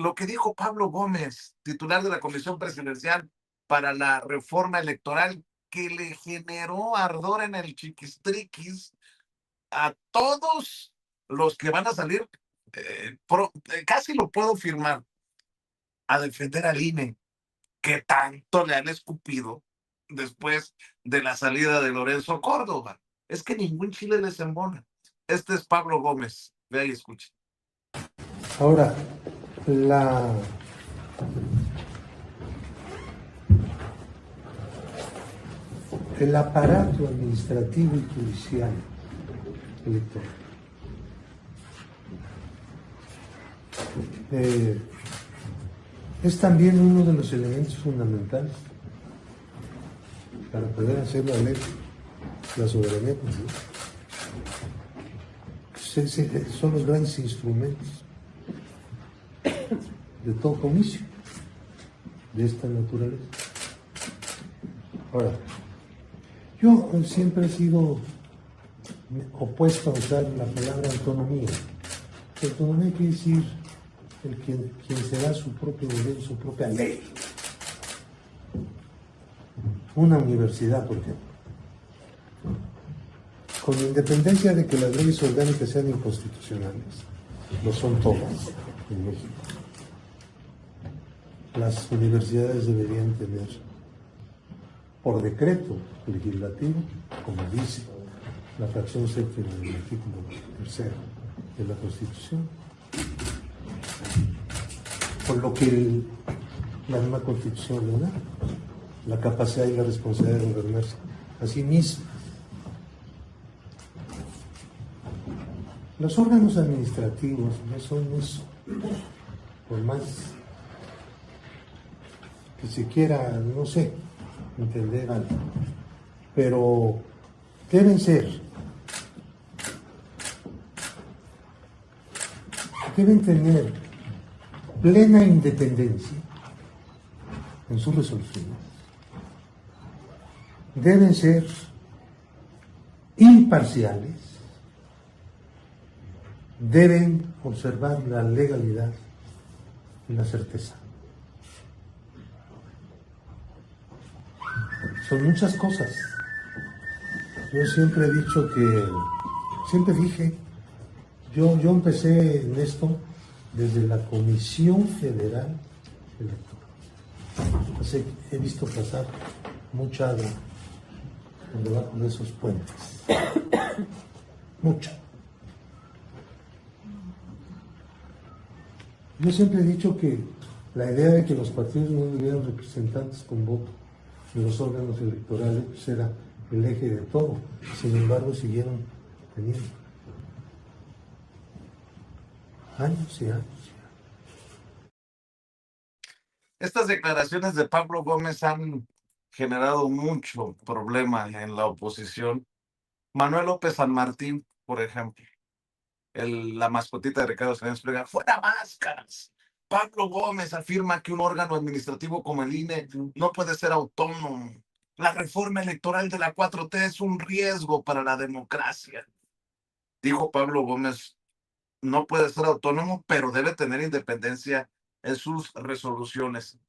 lo que dijo Pablo Gómez, titular de la Comisión Presidencial para la Reforma Electoral, que le generó ardor en el chiquistriquis a todos los que van a salir, casi lo puedo firmar, a defender al INE, que tanto le han escupido después de la salida de Lorenzo Córdoba. Es que ningún chile les embona. Este es Pablo Gómez. Vea y escuche. Ahora, el aparato administrativo y judicial electoral es también uno de los elementos fundamentales para poder hacer valer la soberanía popular. Son los grandes instrumentos de todo comicio de esta naturaleza. Ahora, yo siempre he sido opuesto a usar la palabra autonomía. Autonomía quiere decir quien se da su propio derecho, su propia ley. Una universidad, por ejemplo, con independencia de que las leyes orgánicas sean inconstitucionales, lo son todas en México. Las universidades deberían tener, por decreto legislativo, como dice la fracción séptima del artículo 3 de la Constitución, por lo que la misma Constitución le da, la capacidad y la responsabilidad de gobernarse a sí misma. Los órganos administrativos no son eso, por más que se quiera, no sé, entender algo, pero deben tener plena independencia en sus resoluciones, deben ser imparciales, deben observar la legalidad y la certeza. Son muchas cosas. Yo siempre he dicho yo empecé en esto desde la Comisión Federal Electoral. Así que he visto pasar mucha agua debajo de esos puentes. Mucha. Yo siempre he dicho que la idea de que los partidos no tuvieran representantes con voto de los órganos electorales pues era el eje de todo. Sin embargo, siguieron teniendo años y años. Estas declaraciones de Pablo Gómez han generado mucho problema en la oposición. Manuel López San Martín, por ejemplo, la mascotita de Ricardo Salinas Pliega, ¡fuera máscaras! Pablo Gómez afirma que un órgano administrativo como el INE no puede ser autónomo. La reforma electoral de la 4T es un riesgo para la democracia. Dijo Pablo Gómez, no puede ser autónomo, pero debe tener independencia en sus resoluciones.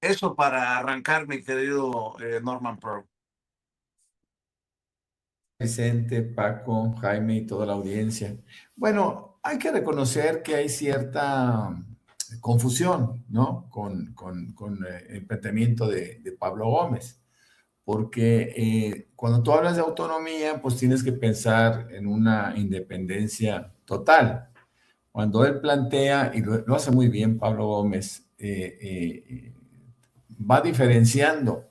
Eso para arrancar, mi querido Norman Pearl. Vicente, Paco, Jaime y toda la audiencia. Bueno, hay que reconocer que hay cierta confusión, ¿no? Con el planteamiento de Pablo Gómez, porque cuando tú hablas de autonomía, pues tienes que pensar en una independencia total. Cuando él plantea, y lo hace muy bien Pablo Gómez, va diferenciando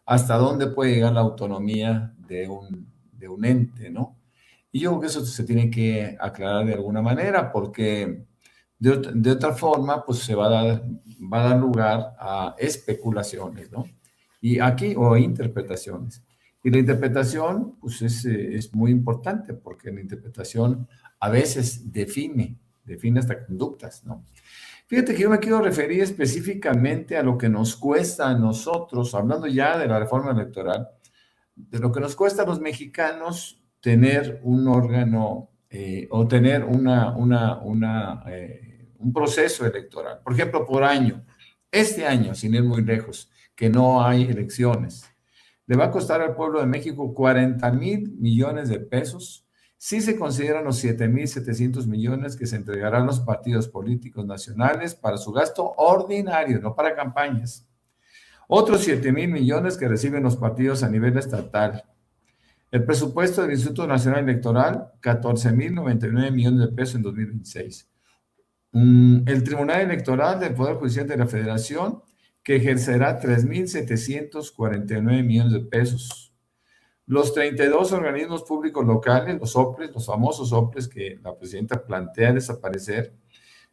hasta dónde puede llegar la autonomía de un ente, ¿no? Y yo creo que eso se tiene que aclarar de alguna manera, porque de otra forma, pues se va a dar lugar a especulaciones, ¿no? Y aquí, o interpretaciones. Y la interpretación, pues es muy importante, porque la interpretación a veces define hasta conductas, ¿no? Fíjate que yo me quiero referir específicamente a lo que nos cuesta a nosotros, hablando ya de la reforma electoral, de lo que nos cuesta a los mexicanos tener un órgano o tener un un proceso electoral. Por ejemplo, por año, este año, sin ir muy lejos, que no hay elecciones, le va a costar al pueblo de México 40,000 millones de pesos si se consideran los 7,700 millones que se entregarán a los partidos políticos nacionales para su gasto ordinario, no para campañas. Otros 7,000 millones que reciben los partidos a nivel estatal. El presupuesto del Instituto Nacional Electoral, 14,099 millones de pesos en 2026. El Tribunal Electoral del Poder Judicial de la Federación, que ejercerá 3,749 millones de pesos. Los 32 organismos públicos locales, los OPLES, los famosos OPLES que la presidenta plantea desaparecer,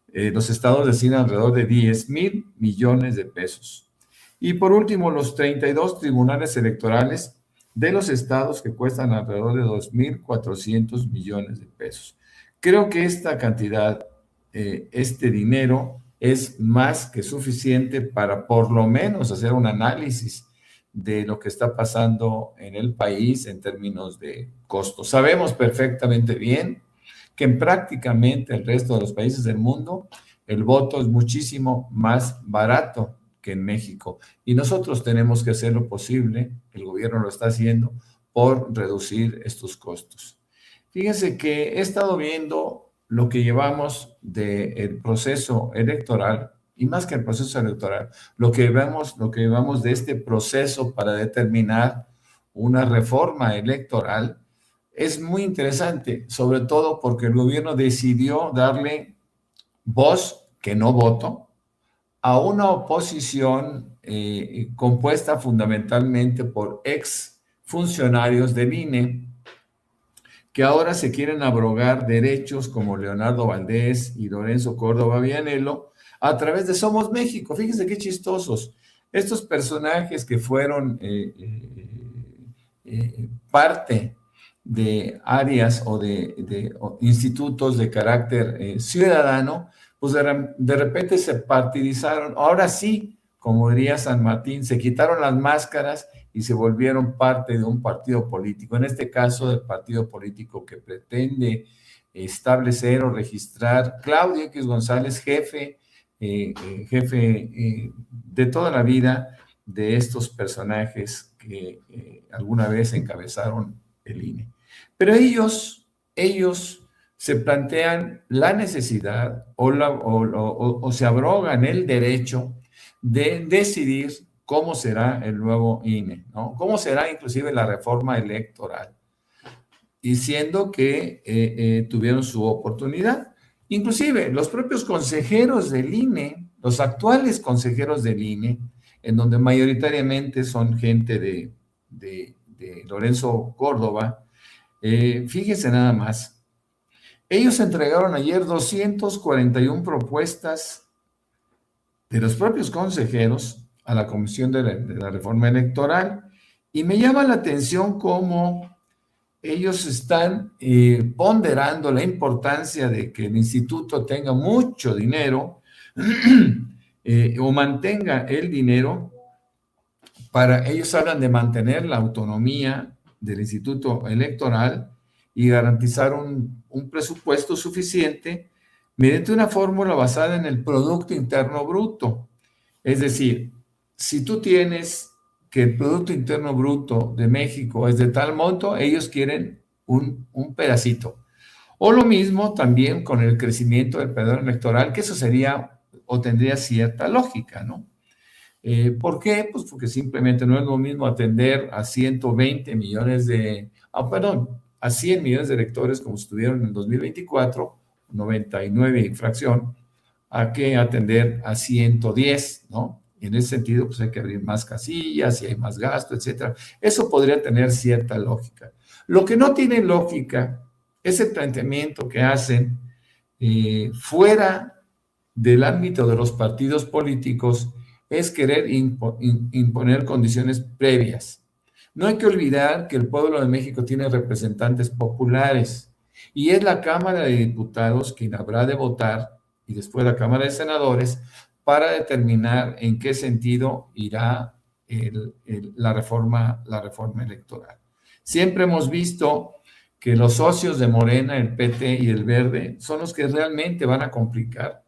los estados destinan alrededor de 10,000 millones de pesos. Y por último, los 32 tribunales electorales de los estados que cuestan alrededor de 2,400 millones de pesos. Creo que esta cantidad, este dinero, es más que suficiente para por lo menos hacer un análisis de lo que está pasando en el país en términos de costos. Sabemos perfectamente bien que en prácticamente el resto de los países del mundo el voto es muchísimo más barato que en México. Y nosotros tenemos que hacer lo posible, el gobierno lo está haciendo, por reducir estos costos. Fíjense que he estado viendo lo que llevamos del proceso electoral, y más que el proceso electoral, lo que llevamos de este proceso para determinar una reforma electoral, es muy interesante, sobre todo porque el gobierno decidió darle voz, que no voto, a una oposición compuesta fundamentalmente por ex funcionarios del INE, que ahora se quieren abrogar derechos como Leonardo Valdés y Lorenzo Córdoba Vianello a través de Somos México. Fíjense qué chistosos. Estos personajes que fueron parte de áreas o de institutos de carácter ciudadano, pues de repente se partidizaron. Ahora sí, como diría San Martín, se quitaron las máscaras y se volvieron parte de un partido político. En este caso, del partido político que pretende establecer o registrar Claudio X González, jefe de toda la vida de estos personajes que alguna vez encabezaron el INE. Pero ellos se plantean la necesidad o se abrogan el derecho de decidir cómo será el nuevo INE, ¿no? Cómo será inclusive la reforma electoral, diciendo que tuvieron su oportunidad. Inclusive los propios consejeros del INE, los actuales consejeros del INE, en donde mayoritariamente son gente de Lorenzo Córdoba, fíjense nada más, ellos entregaron ayer 241 propuestas de los propios consejeros a la Comisión de la Reforma Electoral, y me llama la atención cómo ellos están ponderando la importancia de que el instituto tenga mucho dinero o mantenga el dinero. Para ellos hablan de mantener la autonomía del Instituto Electoral y garantizar un presupuesto suficiente mediante una fórmula basada en el Producto Interno Bruto. Es decir, si tú tienes que el Producto Interno Bruto de México es de tal monto, ellos quieren un pedacito. O lo mismo también con el crecimiento del padrón electoral, que eso sería o tendría cierta lógica, ¿no? ¿Por qué? Pues porque simplemente no es lo mismo atender a 120 millones a 100 millones de electores como estuvieron en el 2024, 99 y fracción, a que atender a 110, ¿no? Y en ese sentido, pues hay que abrir más casillas y hay más gasto, etcétera. Eso podría tener cierta lógica. Lo que no tiene lógica es el planteamiento que hacen fuera del ámbito de los partidos políticos, es querer imponer condiciones previas. No hay que olvidar que el pueblo de México tiene representantes populares y es la Cámara de Diputados quien habrá de votar y después la Cámara de Senadores para determinar en qué sentido irá la reforma electoral. Siempre hemos visto que los socios de Morena, el PT y el Verde, son los que realmente van a complicar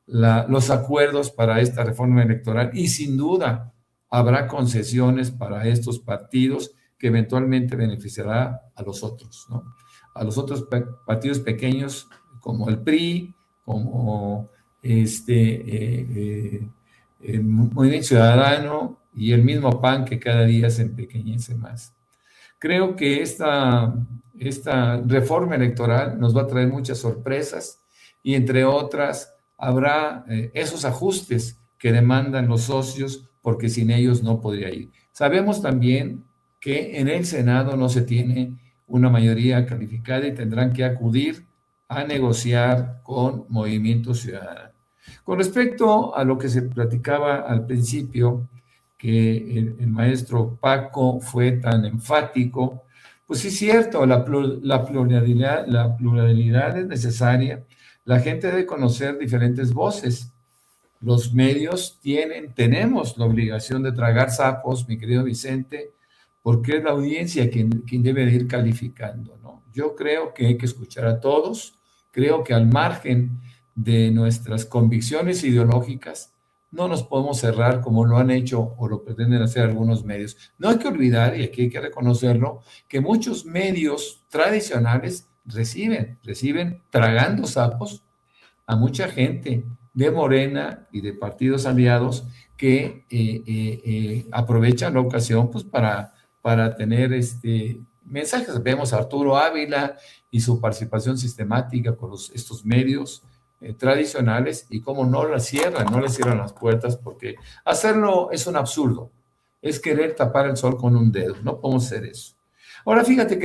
los acuerdos para esta reforma electoral y sin duda habrá concesiones para estos partidos que eventualmente beneficiará a los otros, ¿no? A los otros partidos pequeños como el PRI, como el Movimiento Ciudadano y el mismo PAN que cada día se empequeñece más. Creo que esta reforma electoral nos va a traer muchas sorpresas y entre otras habrá esos ajustes que demandan los socios porque sin ellos no podría ir. Sabemos también que en el Senado no se tiene una mayoría calificada y tendrán que acudir a negociar con Movimiento Ciudadano. Con respecto a lo que se platicaba al principio, que el maestro Paco fue tan enfático, pues sí es cierto, la pluralidad es necesaria. La gente debe conocer diferentes voces. Los medios tenemos la obligación de tragar sapos, mi querido Vicente, porque es la audiencia quien debe de ir calificando, ¿no? Yo creo que hay que escuchar a todos. Creo que al margen de nuestras convicciones ideológicas, no nos podemos cerrar como lo han hecho o lo pretenden hacer algunos medios. No hay que olvidar, y aquí hay que reconocerlo, que muchos medios tradicionales reciben tragando sapos a mucha gente de Morena y de partidos aliados que aprovechan la ocasión pues, para tener mensajes. Vemos a Arturo Ávila y su participación sistemática con estos medios tradicionales y cómo no les cierran las puertas, porque hacerlo es un absurdo, es querer tapar el sol con un dedo, no podemos hacer eso. Ahora fíjate que